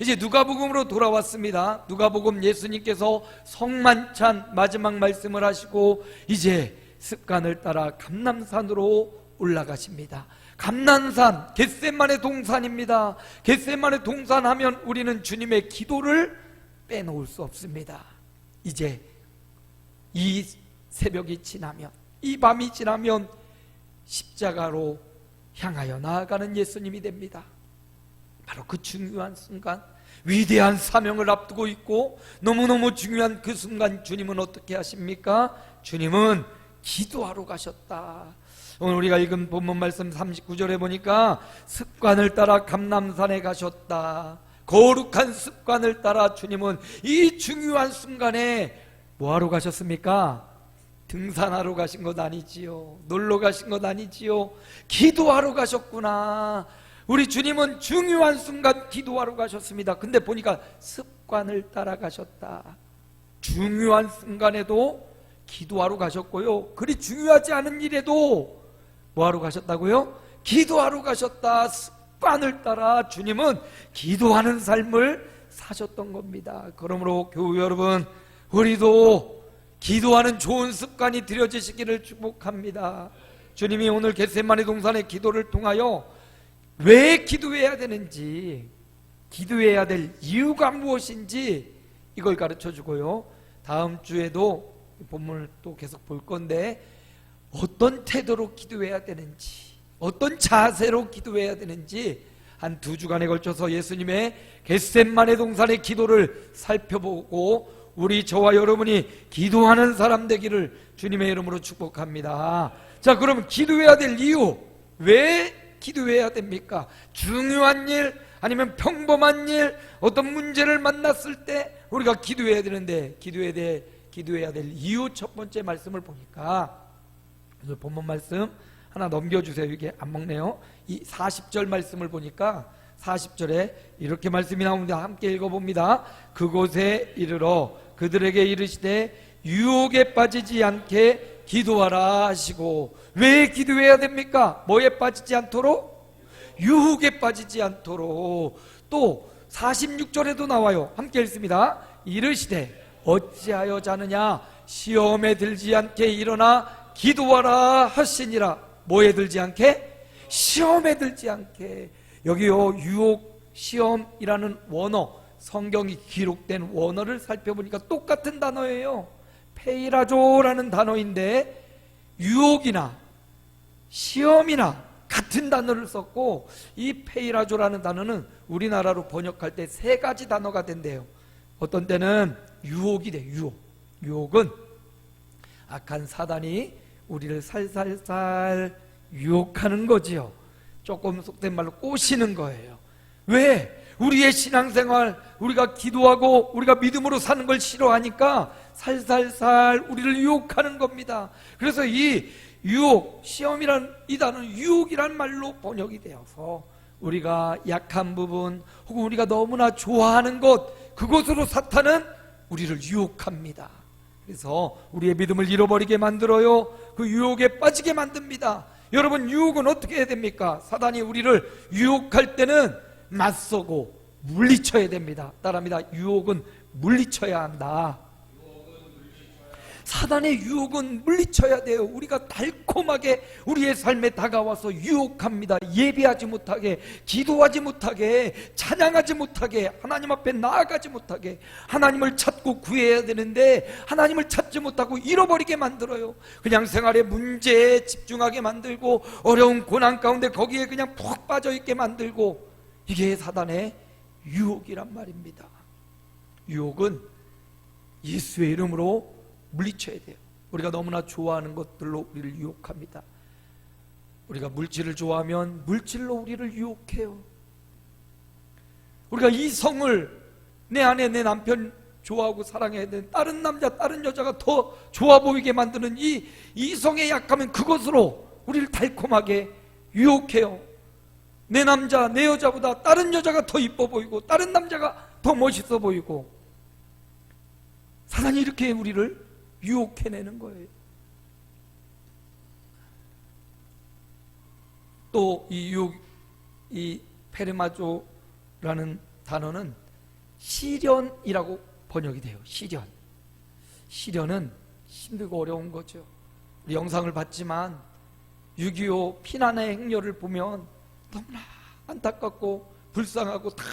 이제 누가복음으로 돌아왔습니다. 누가복음 예수님께서 성만찬 마지막 말씀을 하시고 이제 습관을 따라 감람산으로 올라가십니다. 감람산, 겟세마네 동산입니다. 겟세마네 동산 하면 우리는 주님의 기도를 빼놓을 수 없습니다. 이제 이 새벽이 지나면, 이 밤이 지나면 십자가로 향하여 나아가는 예수님이 됩니다. 바로 그 중요한 순간, 위대한 사명을 앞두고 있고 너무너무 중요한 그 순간 주님은 어떻게 하십니까? 주님은 기도하러 가셨다. 오늘 우리가 읽은 본문 말씀 39절에 보니까 습관을 따라 감람산에 가셨다. 거룩한 습관을 따라 주님은 이 중요한 순간에 뭐하러 가셨습니까? 등산하러 가신 것 아니지요. 놀러 가신 것 아니지요. 기도하러 가셨구나. 우리 주님은 중요한 순간 기도하러 가셨습니다. 근데 보니까 습관을 따라 가셨다. 중요한 순간에도 기도하러 가셨고요, 그리 중요하지 않은 일에도 뭐하러 가셨다고요? 기도하러 가셨다. 습관을 따라 주님은 기도하는 삶을 사셨던 겁니다. 그러므로 교우 여러분, 우리도 기도하는 좋은 습관이 들여지시기를 축복합니다. 주님이 오늘 겟세마네 동산의 기도를 통하여 왜 기도해야 되는지, 기도해야 될 이유가 무엇인지 이걸 가르쳐 주고요, 다음 주에도 본문을 또 계속 볼 건데 어떤 태도로 기도해야 되는지, 어떤 자세로 기도해야 되는지 한 2주간에 걸쳐서 예수님의 겟세마네 동산의 기도를 살펴보고 우리 저와 여러분이 기도하는 사람 되기를 주님의 이름으로 축복합니다. 자, 그럼 기도해야 될 이유, 왜 기도해야 됩니까? 중요한 일, 아니면 평범한 일, 어떤 문제를 만났을 때 우리가 기도해야 되는데 기도해야 될 이유, 첫 번째 말씀을 보니까 오늘 본문 말씀 하나 넘겨주세요. 이게 안 먹네요. 이 40절 말씀을 보니까 40절에 이렇게 말씀이 나오는데 함께 읽어봅니다. 그곳에 이르러 그들에게 이르시되 유혹에 빠지지 않게 기도하라 하시고. 왜 기도해야 됩니까? 뭐에 빠지지 않도록? 유혹에 빠지지 않도록. 또 46절에도 나와요. 함께 읽습니다. 이르시되 어찌하여 자느냐? 시험에 들지 않게 일어나 기도하라 하시니라. 뭐에 들지 않게? 시험에 들지 않게. 여기요, 유혹, 시험이라는 원어, 성경이 기록된 원어를 살펴보니까 똑같은 단어예요. 페이라조라는 단어인데 유혹이나 시험이나 같은 단어를 썼고, 이 페이라조라는 단어는 우리나라로 번역할 때 3가지 단어가 된대요. 어떤 때는 유혹이 돼. 유혹은 악한 사단이 우리를 살살살 유혹하는 거지요. 조금 속된 말로 꼬시는 거예요. 왜? 우리의 신앙생활, 우리가 기도하고 우리가 믿음으로 사는 걸 싫어하니까 살살살 우리를 유혹하는 겁니다. 그래서 이 유혹, 시험이란 이 단어는 유혹이란 말로 번역이 되어서 우리가 약한 부분 혹은 우리가 너무나 좋아하는 것, 그것으로 사탄은 우리를 유혹합니다. 그래서 우리의 믿음을 잃어버리게 만들어요. 그 유혹에 빠지게 만듭니다. 여러분, 유혹은 어떻게 해야 됩니까? 사단이 우리를 유혹할 때는 맞서고 물리쳐야 됩니다. 따라합니다. 유혹은 물리쳐야 한다. 사단의 유혹은 물리쳐야 돼요. 우리가 달콤하게 우리의 삶에 다가와서 유혹합니다. 예배하지 못하게, 기도하지 못하게, 찬양하지 못하게, 하나님 앞에 나아가지 못하게. 하나님을 찾고 구해야 되는데 하나님을 찾지 못하고 잃어버리게 만들어요. 그냥 생활의 문제에 집중하게 만들고, 어려운 고난 가운데 거기에 그냥 푹 빠져있게 만들고. 이게 사단의 유혹이란 말입니다. 유혹은 예수의 이름으로 물리쳐야 돼요. 우리가 너무나 좋아하는 것들로 우리를 유혹합니다. 우리가 물질을 좋아하면 물질로 우리를 유혹해요. 우리가 이성을, 내 안에 내 남편 좋아하고 사랑해야 되는 다른 남자, 다른 여자가 더 좋아 보이게 만드는 이 이성에 약하면 그것으로 우리를 달콤하게 유혹해요. 내 남자, 내 여자보다 다른 여자가 더 이뻐 보이고 다른 남자가 더 멋있어 보이고. 사단이 이렇게 우리를 유혹해내는 거예요. 또 이 유혹, 이 페르마조라는 단어는 시련이라고 번역이 돼요. 시련은 힘들고 어려운 거죠. 우리 영상을 봤지만 6.25 피난의 행렬을 보면 너무나 안타깝고 불쌍하고 다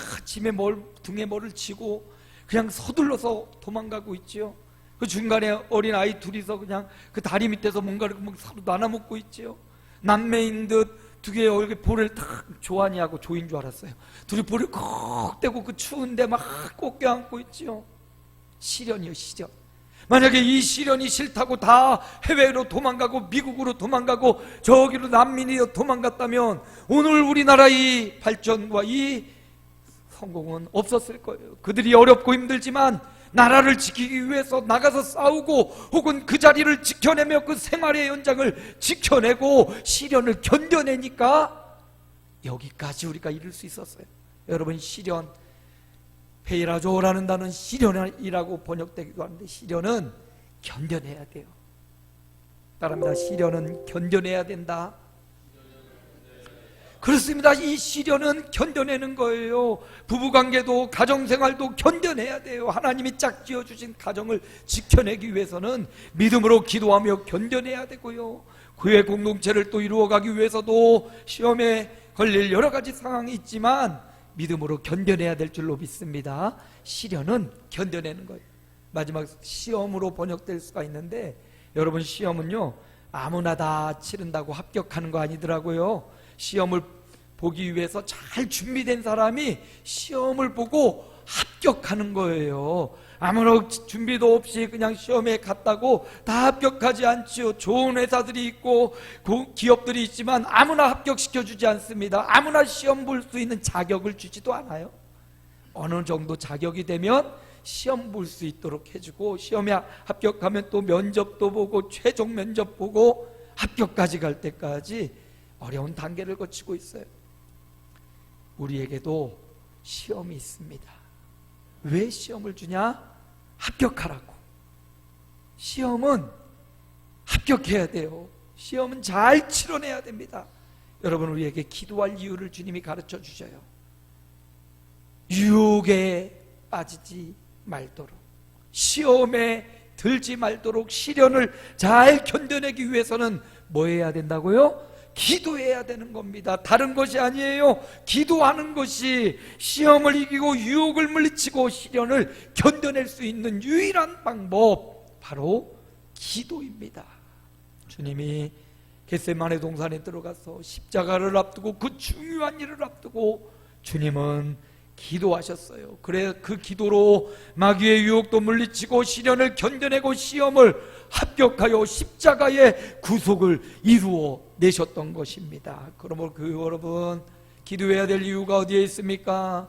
등에 뭐를 지고 그냥 서둘러서 도망가고 있지요. 그 중간에 어린 아이 둘이서 그냥 그 다리 밑에서 뭔가를 서로 나눠 먹고 있지요. 남매인 듯 두 개의 얼굴에 볼을 탁 조한이하고 조인 줄 알았어요. 둘이 볼을 콕 떼고 그 추운데 막 꼭 껴안고 있지요. 시련이요, 시련. 만약에 이 시련이 싫다고 다 해외로 도망가고 미국으로 도망가고 저기로 난민이 도망갔다면 오늘 우리나라의 발전과 이 성공은 없었을 거예요. 그들이 어렵고 힘들지만 나라를 지키기 위해서 나가서 싸우고 혹은 그 자리를 지켜내며 그 생활의 연장을 지켜내고 시련을 견뎌내니까 여기까지 우리가 이룰 수 있었어요. 여러분, 시련, 페이라조라는 단어는 시련이라고 번역되기도 하는데 시련은 견뎌내야 돼요. 따라합니다. 시련은 견뎌내야 된다. 그렇습니다. 이 시련은 견뎌내는 거예요. 부부관계도 가정생활도 견뎌내야 돼요. 하나님이 짝 지어주신 가정을 지켜내기 위해서는 믿음으로 기도하며 견뎌내야 되고요. 교회 공동체를 또 이루어가기 위해서도 시험에 걸릴 여러 가지 상황이 있지만 믿음으로 견뎌내야 될 줄로 믿습니다. 시련은 견뎌내는 거예요. 마지막 시험으로 번역될 수가 있는데 여러분, 시험은요 아무나 다 치른다고 합격하는 거 아니더라고요. 시험을 보기 위해서 잘 준비된 사람이 시험을 보고 합격하는 거예요. 아무런 준비도 없이 그냥 시험에 갔다고 다 합격하지 않지요. 좋은 회사들이 있고 기업들이 있지만 아무나 합격시켜주지 않습니다. 아무나 시험 볼 수 있는 자격을 주지도 않아요. 어느 정도 자격이 되면 시험 볼 수 있도록 해주고 시험에 합격하면 또 면접도 보고 최종 면접 보고 합격까지 갈 때까지 어려운 단계를 거치고 있어요. 우리에게도 시험이 있습니다. 왜 시험을 주냐? 합격하라고. 시험은 합격해야 돼요. 시험은 잘 치러내야 됩니다. 여러분, 우리에게 기도할 이유를 주님이 가르쳐 주셔요. 유혹에 빠지지 말도록, 시험에 들지 말도록, 시련을 잘 견뎌내기 위해서는 뭐 해야 된다고요? 기도해야 되는 겁니다. 다른 것이 아니에요. 기도하는 것이 시험을 이기고 유혹을 물리치고 시련을 견뎌낼 수 있는 유일한 방법, 바로 기도입니다. 주님이 겟세마네 동산에 들어가서 십자가를 앞두고 그 중요한 일을 앞두고 주님은 기도하셨어요. 그래 그 기도로 마귀의 유혹도 물리치고 시련을 견뎌내고 시험을 합격하여 십자가의 구속을 이루어 내셨던 것입니다. 그러므로 여러분, 기도해야 될 이유가 어디에 있습니까?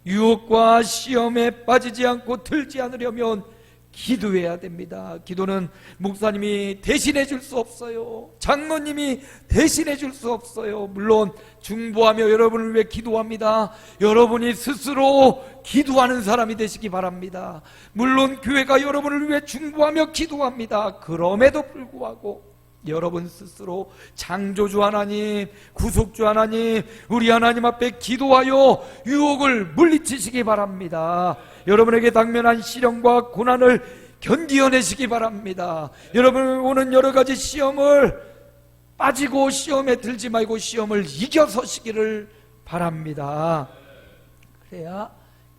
유혹과 시험에 빠지지 않고 들지 않으려면 기도해야 됩니다. 기도는 목사님이 대신해 줄 수 없어요. 장로님이 대신해 줄 수 없어요. 물론 중보하며 여러분을 위해 기도합니다. 여러분이 스스로 기도하는 사람이 되시기 바랍니다. 물론 교회가 여러분을 위해 중보하며 기도합니다. 그럼에도 불구하고 여러분 스스로 창조주 하나님, 구속주 하나님, 우리 하나님 앞에 기도하여 유혹을 물리치시기 바랍니다. 여러분에게 당면한 시련과 고난을 견디어내시기 바랍니다. 여러분 오는 여러 가지 시험을 빠지고 시험에 들지 말고 시험을 이겨서시기를 바랍니다. 그래야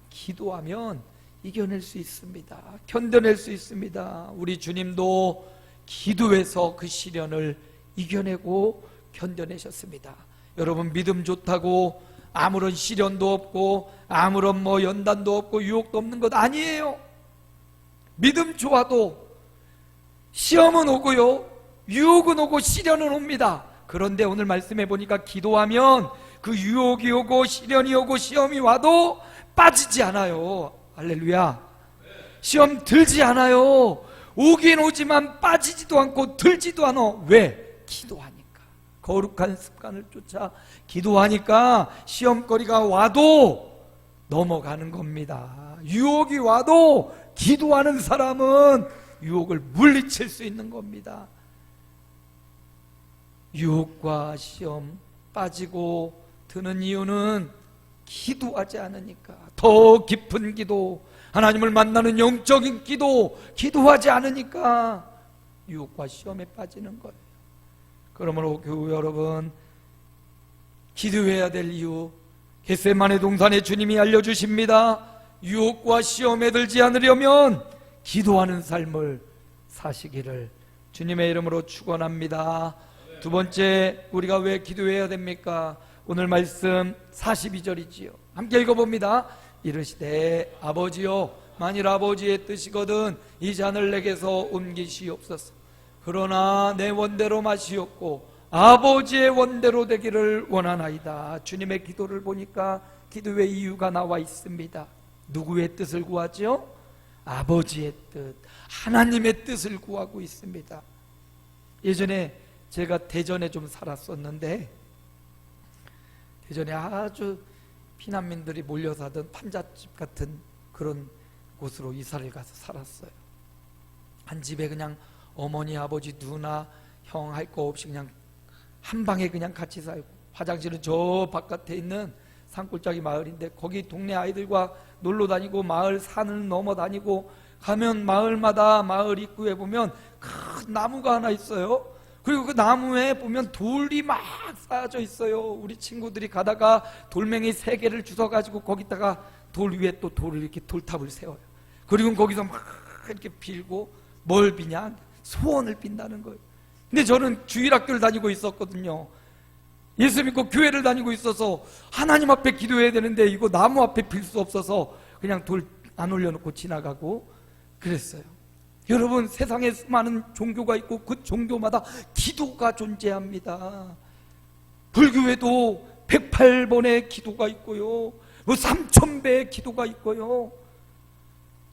기도하면 이겨낼 수 있습니다. 견뎌낼 수 있습니다. 우리 주님도 기도해서 그 시련을 이겨내고 견뎌내셨습니다. 여러분, 믿음 좋다고 아무런 시련도 없고 아무런 연단도 없고 유혹도 없는 것 아니에요. 믿음 좋아도 시험은 오고요, 유혹은 오고 시련은 옵니다. 그런데 오늘 말씀해 보니까 기도하면 그 유혹이 오고 시련이 오고 시험이 와도 빠지지 않아요. 할렐루야. 시험 들지 않아요. 오긴 오지만 빠지지도 않고 들지도 않아. 왜? 기도하니까. 거룩한 습관을 쫓아 기도하니까 시험거리가 와도 넘어가는 겁니다. 유혹이 와도 기도하는 사람은 유혹을 물리칠 수 있는 겁니다. 유혹과 시험 빠지고 드는 이유는 기도하지 않으니까. 더 깊은 기도, 하나님을 만나는 영적인 기도, 기도하지 않으니까 유혹과 시험에 빠지는 거예요. 그러므로 교회 여러분, 기도해야 될 이유, 겟세마네 동산에 주님이 알려주십니다. 유혹과 시험에 들지 않으려면 기도하는 삶을 사시기를 주님의 이름으로 축원합니다. 두 번째, 우리가 왜 기도해야 됩니까? 오늘 말씀 42절이지요. 함께 읽어봅니다. 이르시되 아버지여, 만일 아버지의 뜻이거든 이 잔을 내게서 옮기시옵소서. 그러나 내 원대로 마시옵고 아버지의 원대로 되기를 원하나이다. 주님의 기도를 보니까 기도의 이유가 나와 있습니다. 누구의 뜻을 구하죠? 아버지의 뜻, 하나님의 뜻을 구하고 있습니다. 예전에 제가 대전에 좀 살았었는데, 대전에 아주 피난민들이 몰려 사던 판잣집 같은 그런 곳으로 이사를 가서 살았어요. 한 집에 그냥 어머니, 아버지, 누나, 형 할 거 없이 그냥 한 방에 그냥 같이 살고, 화장실은 저 바깥에 있는 산골짜기 마을인데 거기 동네 아이들과 놀러 다니고 마을 산을 넘어 다니고, 가면 마을마다 마을 입구에 보면 큰 나무가 하나 있어요. 그리고 그 나무에 보면 돌이 막 쌓여져 있어요. 우리 친구들이 가다가 돌멩이 3개를 주워가지고 거기다가 돌 위에 또 돌을 이렇게 돌탑을 세워요. 그리고 거기서 막 이렇게 빌고, 뭘 비냐? 소원을 빈다는 거예요. 근데 저는 주일학교를 다니고 있었거든요. 예수 믿고 교회를 다니고 있어서 하나님 앞에 기도해야 되는데 이거 나무 앞에 빌 수 없어서 그냥 돌 안 올려놓고 지나가고 그랬어요. 여러분, 세상에 수많은 종교가 있고 그 종교마다 기도가 존재합니다. 불교에도 108번의 기도가 있고요, 3000배의 기도가 있고요.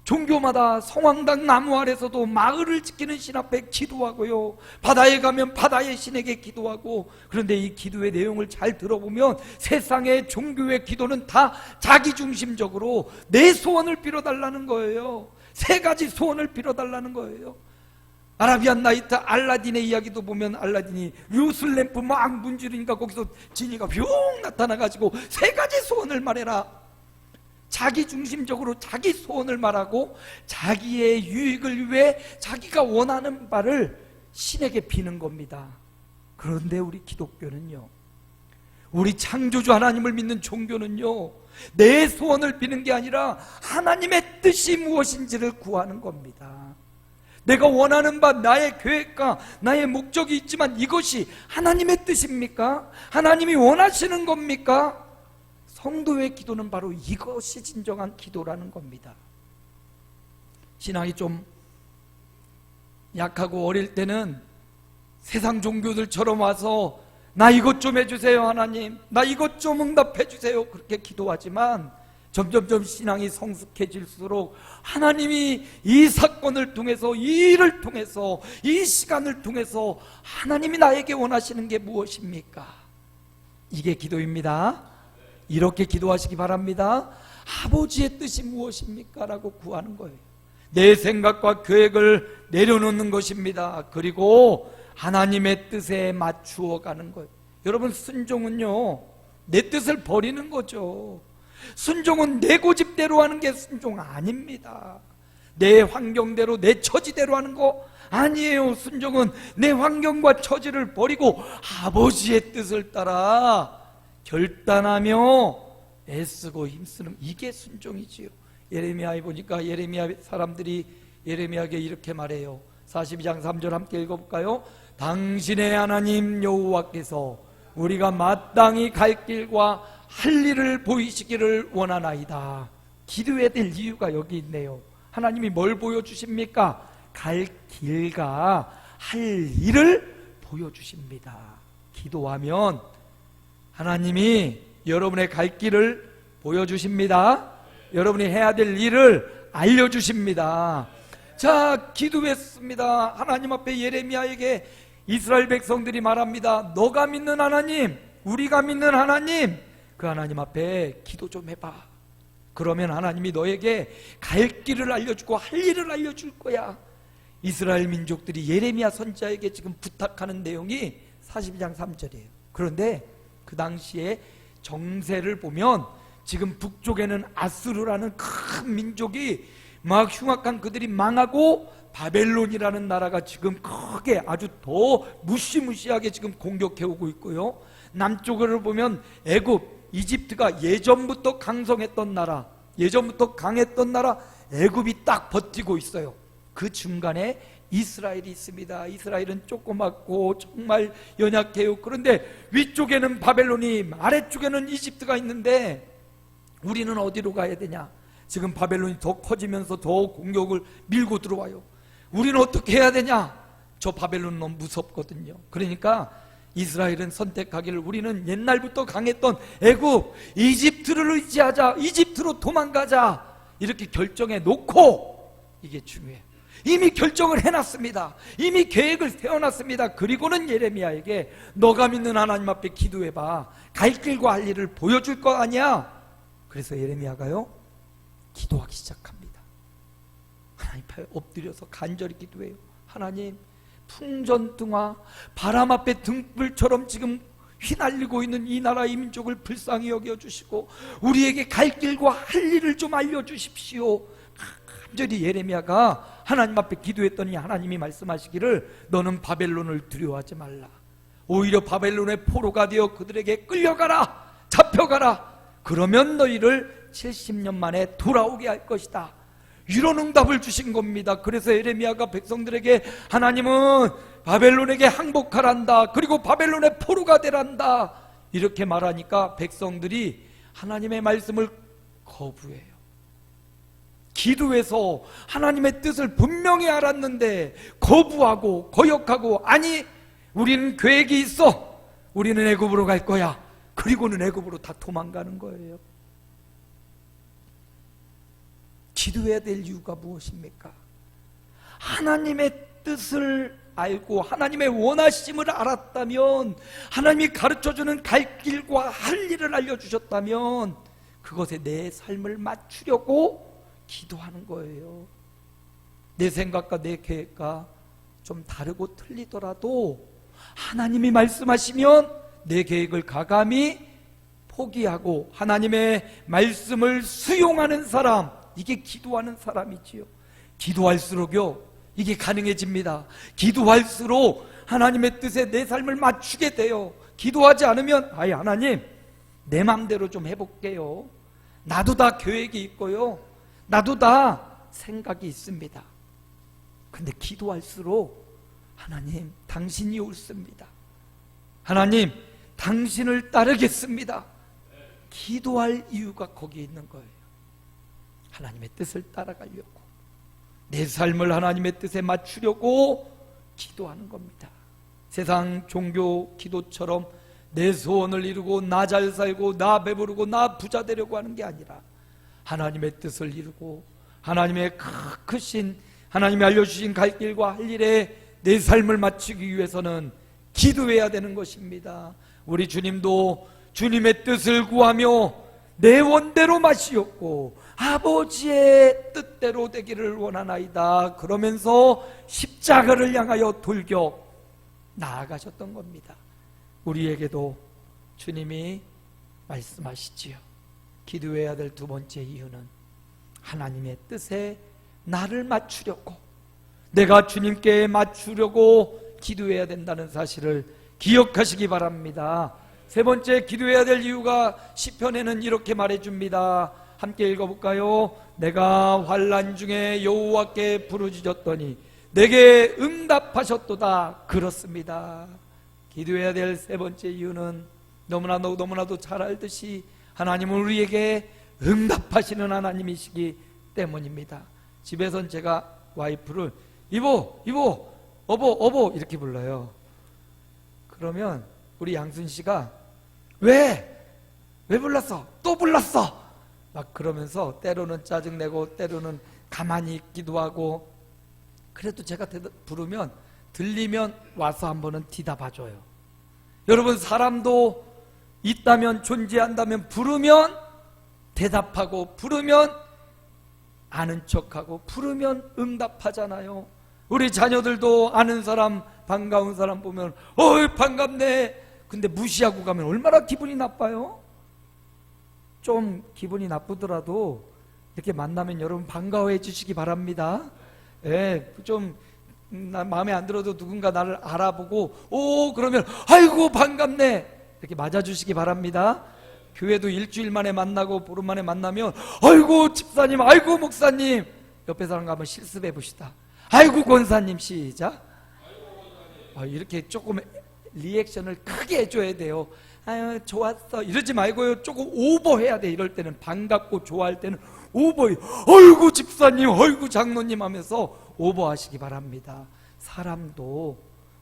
종교마다 성황당 나무 아래서도 마을을 지키는 신 앞에 기도하고요, 바다에 가면 바다의 신에게 기도하고. 그런데 이 기도의 내용을 잘 들어보면 세상의 종교의 기도는 다 자기중심적으로 내 소원을 빌어달라는 거예요. 3가지 소원을 빌어달라는 거예요. 아라비안 나이트 알라딘의 이야기도 보면 알라딘이 요술램프 막 문지르니까 거기서 지니가 뿅 나타나가지고 3가지 소원을 말해라. 자기중심적으로 자기 소원을 말하고 자기의 유익을 위해 자기가 원하는 바를 신에게 비는 겁니다. 그런데 우리 기독교는요, 우리 창조주 하나님을 믿는 종교는요, 내 소원을 비는 게 아니라 하나님의 뜻이 무엇인지를 구하는 겁니다. 내가 원하는 바, 나의 계획과 나의 목적이 있지만 이것이 하나님의 뜻입니까? 하나님이 원하시는 겁니까? 성도의 기도는 바로 이것이 진정한 기도라는 겁니다. 신앙이 좀 약하고 어릴 때는 세상 종교들처럼 와서 나 이것 좀 해주세요 하나님, 나 이것 좀 응답해 주세요, 그렇게 기도하지만 점점점 신앙이 성숙해질수록 하나님이 이 사건을 통해서, 이 일을 통해서, 이 시간을 통해서 하나님이 나에게 원하시는 게 무엇입니까? 이게 기도입니다. 이렇게 기도하시기 바랍니다. 아버지의 뜻이 무엇입니까? 라고 구하는 거예요. 내 생각과 계획을 내려놓는 것입니다. 그리고 하나님의 뜻에 맞추어 가는 거예요. 여러분, 순종은요, 내 뜻을 버리는 거죠. 순종은 내 고집대로 하는 게 순종 아닙니다. 내 환경대로, 내 처지대로 하는 거 아니에요. 순종은 내 환경과 처지를 버리고 아버지의 뜻을 따라 결단하며 애쓰고 힘쓰는, 이게 순종이지요. 예레미야에 보니까 예레미야 사람들이 예레미야에게 이렇게 말해요. 42장 3절 함께 읽어볼까요? 당신의 하나님 여호와께서 우리가 마땅히 갈 길과 할 일을 보이시기를 원하나이다. 기도해야 될 이유가 여기 있네요. 하나님이 뭘 보여주십니까? 갈 길과 할 일을 보여주십니다. 기도하면 하나님이 여러분의 갈 길을 보여주십니다. 여러분이 해야 될 일을 알려주십니다. 자, 기도했습니다. 하나님 앞에 예레미야에게 이스라엘 백성들이 말합니다. 너가 믿는 하나님, 우리가 믿는 하나님, 그 하나님 앞에 기도 좀 해봐. 그러면 하나님이 너에게 갈 길을 알려주고 할 일을 알려줄 거야. 이스라엘 민족들이 예레미야 선지자에게 지금 부탁하는 내용이 42장 3절이에요. 그런데 그 당시에 정세를 보면 지금 북쪽에는 아수르라는 큰 민족이 막 흉악한 그들이 망하고 바벨론이라는 나라가 지금 크게 아주 더 무시무시하게 지금 공격해오고 있고요. 남쪽으로 보면 애굽, 이집트가 예전부터 강성했던 나라, 예전부터 강했던 나라 애굽이 딱 버티고 있어요. 그 중간에 이스라엘이 있습니다. 이스라엘은 조그맣고 정말 연약해요. 그런데 위쪽에는 바벨론이, 아래쪽에는 이집트가 있는데 우리는 어디로 가야 되냐? 지금 바벨론이 더 커지면서 더 공격을 밀고 들어와요. 우리는 어떻게 해야 되냐? 저 바벨론은 너무 무섭거든요. 그러니까 이스라엘은 선택하기를 우리는 옛날부터 강했던 애굽, 이집트를 의지하자, 이집트로 도망가자, 이렇게 결정해 놓고, 이게 중요해요. 이미 결정을 해놨습니다. 이미 계획을 세워놨습니다. 그리고는 예레미야에게 너가 믿는 하나님 앞에 기도해봐. 갈 길과 할 일을 보여줄 거 아니야. 그래서 예레미야가요, 기도하기 시작합니다. 하나님 앞에 엎드려서 간절히 기도해요. 하나님, 풍전등화, 바람 앞에 등불처럼 지금 휘날리고 있는 이 나라 이 민족을 불쌍히 여겨주시고 우리에게 갈 길과 할 일을 좀 알려주십시오. 간절히 예레미야가 하나님 앞에 기도했더니 하나님이 말씀하시기를 너는 바벨론을 두려워하지 말라. 오히려 바벨론의 포로가 되어 그들에게 끌려가라, 잡혀가라. 그러면 너희를 70년 만에 돌아오게 할 것이다. 이런 응답을 주신 겁니다. 그래서 예레미야가 백성들에게 하나님은 바벨론에게 항복하란다, 그리고 바벨론의 포로가 되란다, 이렇게 말하니까 백성들이 하나님의 말씀을 거부해요. 기도해서 하나님의 뜻을 분명히 알았는데 거부하고 거역하고, 아니 우리는 계획이 있어, 우리는 애굽으로 갈 거야. 그리고는 애굽으로 다 도망가는 거예요. 기도해야 될 이유가 무엇입니까? 하나님의 뜻을 알고 하나님의 원하심을 알았다면, 하나님이 가르쳐주는 갈 길과 할 일을 알려주셨다면 그것에 내 삶을 맞추려고 기도하는 거예요. 내 생각과 내 계획과 좀 다르고 틀리더라도 하나님이 말씀하시면 내 계획을 가감히 포기하고 하나님의 말씀을 수용하는 사람, 이게 기도하는 사람이지요. 기도할수록요, 이게 가능해집니다. 기도할수록 하나님의 뜻에 내 삶을 맞추게 돼요. 기도하지 않으면 아이 하나님, 내 맘대로 좀 해볼게요. 나도 다 계획이 있고요, 나도 다 생각이 있습니다. 근데 기도할수록 하나님, 당신이 옳습니다. 하나님, 당신을 따르겠습니다. 기도할 이유가 거기에 있는 거예요. 하나님의 뜻을 따라가려고, 내 삶을 하나님의 뜻에 맞추려고 기도하는 겁니다. 세상 종교 기도처럼 내 소원을 이루고 나 잘 살고 나 배부르고 나 부자 되려고 하는 게 아니라 하나님의 뜻을 이루고 하나님의 크신 하나님이 알려주신 갈 길과 할 일에 내 삶을 맞추기 위해서는 기도해야 되는 것입니다. 우리 주님도 주님의 뜻을 구하며 내 원대로 마시옵고 아버지의 뜻대로 되기를 원하나이다, 그러면서 십자가를 향하여 돌격 나아가셨던 겁니다. 우리에게도 주님이 말씀하시지요. 기도해야 될 두 번째 이유는 하나님의 뜻에 나를 맞추려고, 내가 주님께 맞추려고 기도해야 된다는 사실을 기억하시기 바랍니다. 세 번째 기도해야 될 이유가 시편에는 이렇게 말해줍니다. 함께 읽어볼까요? 내가 환난 중에 여호와께 부르짖었더니 내게 응답하셨도다. 그렇습니다. 기도해야 될 세 번째 이유는 너무나도 잘 알듯이 하나님은 우리에게 응답하시는 하나님이시기 때문입니다. 집에선 제가 와이프를 이보, 어보 이렇게 불러요. 그러면 우리 양순 씨가 왜 불렀어? 또 불렀어? 막 그러면서 때로는 짜증내고 때로는 가만히 있기도 하고, 그래도 제가 부르면 들리면 와서 한번은 뒤다봐줘요. 여러분, 사람도 있다면, 존재한다면 부르면 대답하고, 부르면 아는 척하고, 부르면 응답하잖아요. 우리 자녀들도 아는 사람, 반가운 사람 보면 어이 반갑네, 근데 무시하고 가면 얼마나 기분이 나빠요? 좀 기분이 나쁘더라도 이렇게 만나면 여러분 반가워해 주시기 바랍니다. 예, 좀 마음에 안 들어도 누군가 나를 알아보고 오 그러면 아이고 반갑네 이렇게 맞아주시기 바랍니다. 교회도 일주일 만에 만나고 보름 만에 만나면 아이고 집사님 아이고 목사님 옆에 사람과 한번 실습해 봅시다. 아이고 권사님 시작. 이렇게 조금 리액션을 크게 해줘야 돼요. 아유 좋았어 이러지 말고요. 조금 오버해야 돼. 이럴 때는 반갑고 좋아할 때는 오버해. 아이고 집사님 아이고 장로님 하면서 오버하시기 바랍니다. 사람도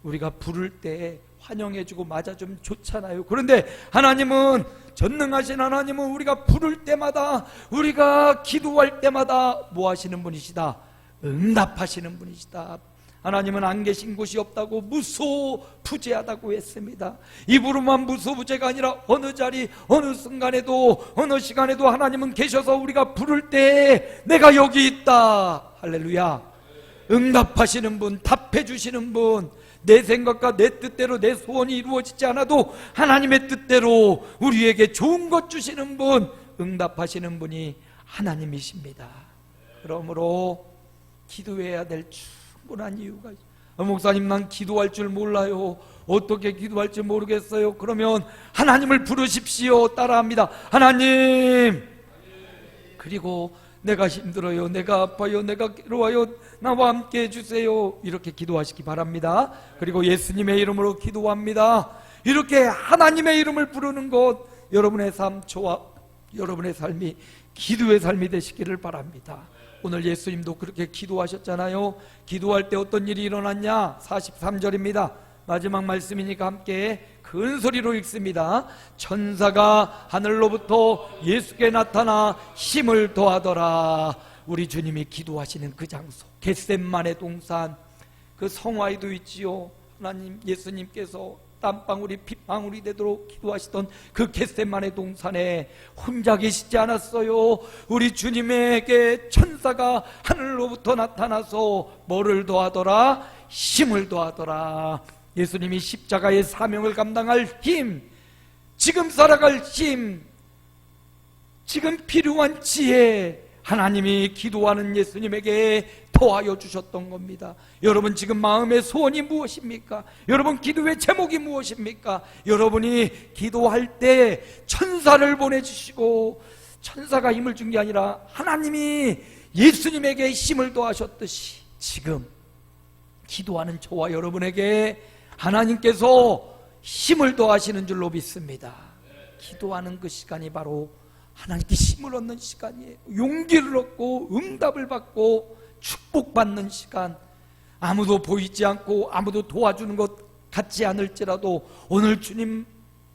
우리가 부를 때 환영해주고 맞아주면 좋잖아요. 그런데 하나님은 전능하신 하나님은 우리가 부를 때마다 우리가 기도할 때마다 뭐 하시는 분이시다? 응답하시는 분이시다. 하나님은 안 계신 곳이 없다고 무소부재하다고 했습니다. 입으로만 무소부재가 아니라 어느 자리 어느 순간에도 어느 시간에도 하나님은 계셔서 우리가 부를 때 내가 여기 있다. 할렐루야. 응답하시는 분, 답해 주시는 분, 내 생각과 내 뜻대로 내 소원이 이루어지지 않아도 하나님의 뜻대로 우리에게 좋은 것 주시는 분, 응답하시는 분이 하나님이십니다. 그러므로 기도해야 될 충분한 이유가 있어요. 목사님 난 기도할 줄 몰라요. 어떻게 기도할 줄 모르겠어요. 그러면 하나님을 부르십시오. 따라합니다. 하나님. 그리고 내가 힘들어요. 내가 아파요. 내가 괴로워요. 나와 함께 해주세요. 이렇게 기도하시기 바랍니다. 그리고 예수님의 이름으로 기도합니다. 이렇게 하나님의 이름을 부르는 것 여러분의 삶 저와 여러분의 삶이 기도의 삶이 되시기를 바랍니다. 오늘 예수님도 그렇게 기도하셨잖아요. 기도할 때 어떤 일이 일어났냐? 43절입니다. 마지막 말씀이니까 함께 큰 소리로 읽습니다. 천사가 하늘로부터 예수께 나타나 힘을 더하더라. 우리 주님이 기도하시는 그 장소 겟셋마네 동산, 그 성화에도 있지요. 하나님 예수님께서 땀방울이 핏방울이 되도록 기도하시던 그 겟셋마네 동산에 혼자 계시지 않았어요. 우리 주님에게 천사가 하늘로부터 나타나서 뭐를 더하더라? 힘을 더하더라. 예수님이 십자가의 사명을 감당할 힘, 지금 살아갈 힘, 지금 필요한 지혜, 하나님이 기도하는 예수님에게 더하여 주셨던 겁니다. 여러분 지금 마음의 소원이 무엇입니까? 여러분 기도의 제목이 무엇입니까? 여러분이 기도할 때 천사를 보내주시고, 천사가 힘을 준 게 아니라 하나님이 예수님에게 힘을 더하셨듯이 지금 기도하는 저와 여러분에게 하나님께서 힘을 더하시는 줄로 믿습니다. 기도하는 그 시간이 바로 하나님께 힘을 얻는 시간이에요. 용기를 얻고 응답을 받고 축복받는 시간. 아무도 보이지 않고 아무도 도와주는 것 같지 않을지라도 오늘 주님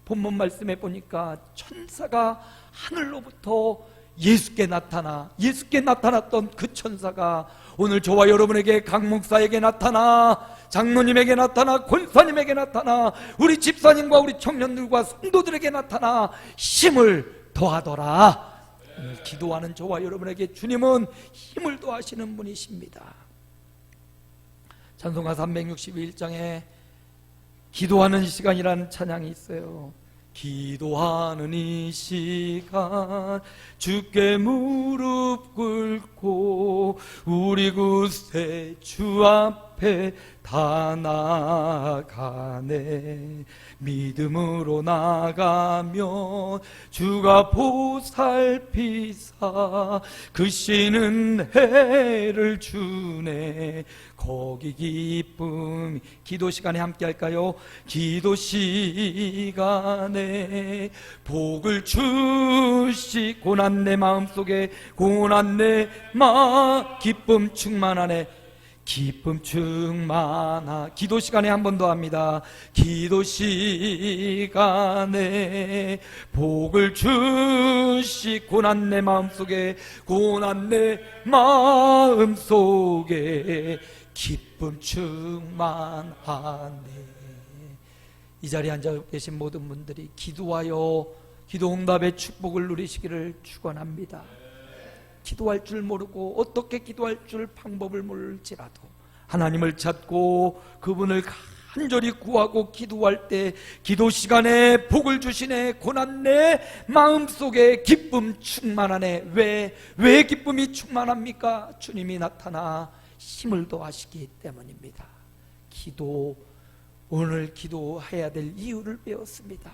본문 말씀해 보니까 천사가 하늘로부터 예수께 나타났던 그 천사가 오늘 저와 여러분에게 각 목사에게 나타나, 장로님에게 나타나, 권사님에게 나타나, 우리 집사님과 우리 청년들과 성도들에게 나타나 힘을 더하더라. 기도하는 저와 여러분에게 주님은 힘을 더하시는 분이십니다. 찬송가 361장에 기도하는 시간이라는 찬양이 있어요. 기도하는 이 시간 주께 무릎 꿇고 우리 구세 주 앞에 다 나가네. 믿음으로 나가면 주가 보살피사 크시는 해를 주네. 거기 기쁨. 기도 시간에 함께 할까요? 기도 시간에 복을 주시. 고난 내 마음속에 고난 내 기쁨 충만하네. 기쁨 충만하. 기도 시간에 한 번 더 합니다. 기도 시간에 복을 주시. 고난 내 마음속에 고난 내 마음속에 기쁨 충만하네. 이 자리에 앉아 계신 모든 분들이 기도하여 기도 응답의 축복을 누리시기를 축원합니다. 기도할 줄 모르고 어떻게 기도할 줄 방법을 모를지라도 하나님을 찾고 그분을 간절히 구하고 기도할 때 기도 시간에 복을 주시네. 고난 내 마음속에 기쁨 충만하네. 왜 기쁨이 충만합니까? 주님이 나타나 힘을 더하시기 때문입니다. 오늘 기도해야 될 이유를 배웠습니다.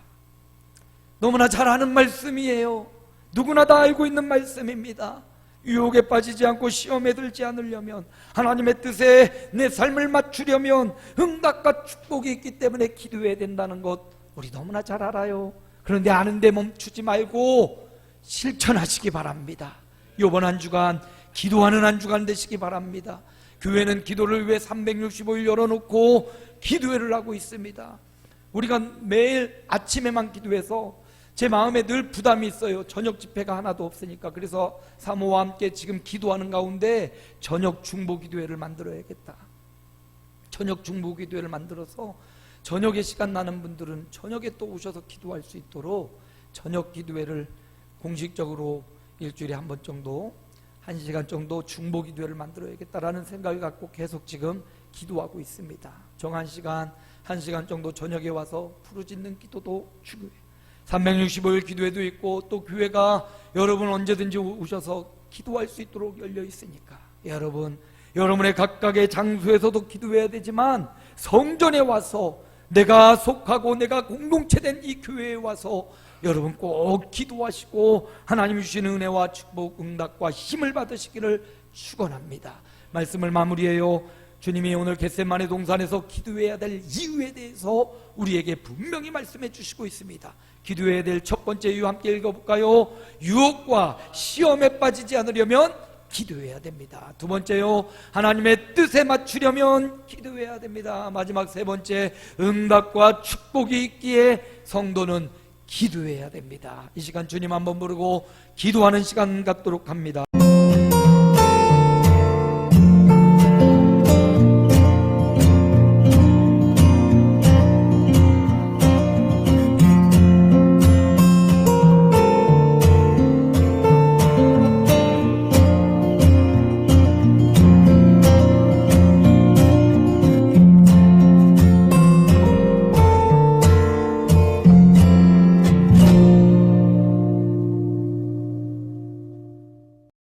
너무나 잘 아는 말씀이에요. 누구나 다 알고 있는 말씀입니다. 유혹에 빠지지 않고 시험에 들지 않으려면, 하나님의 뜻에 내 삶을 맞추려면 응답과 축복이 있기 때문에 기도해야 된다는 것 우리 너무나 잘 알아요. 그런데 아는데 멈추지 말고 실천하시기 바랍니다. 이번 한 주간 기도하는 한 주간 되시기 바랍니다. 교회는 기도를 위해 365일 열어놓고 기도회를 하고 있습니다. 우리가 매일 아침에만 기도해서 제 마음에 늘 부담이 있어요. 저녁 집회가 하나도 없으니까. 그래서 사모와 함께 지금 기도하는 가운데 저녁 중보 기도회를 만들어야겠다. 저녁 중보 기도회를 만들어서 저녁에 시간 나는 분들은 저녁에 또 오셔서 기도할 수 있도록 저녁 기도회를 공식적으로 일주일에 한 번 정도, 1시간 정도 중보 기도회를 만들어야겠다라는 생각을 갖고 계속 지금 기도하고 있습니다. 정한 시간, 1시간 정도 저녁에 와서 부르짖는 기도도 중요해요. 365일 기도회도 있고, 또 교회가 여러분 언제든지 오셔서 기도할 수 있도록 열려 있으니까 여러분의 각각의 장소에서도 기도해야 되지만 성전에 와서 내가 속하고 내가 공동체된 이 교회에 와서 여러분 꼭 기도하시고 하나님 주시는 은혜와 축복, 응답과 힘을 받으시기를 축원합니다. 말씀을 마무리해요. 주님이 오늘 겟세마네 동산에서 기도해야 될 이유에 대해서 우리에게 분명히 말씀해 주시고 있습니다. 기도해야 될 첫 번째 이유 함께 읽어볼까요? 유혹과 시험에 빠지지 않으려면 기도해야 됩니다. 두 번째요, 하나님의 뜻에 맞추려면 기도해야 됩니다. 마지막 세 번째, 응답과 축복이 있기에 성도는 기도해야 됩니다. 이 시간 주님 한번 부르고 기도하는 시간 갖도록 합니다.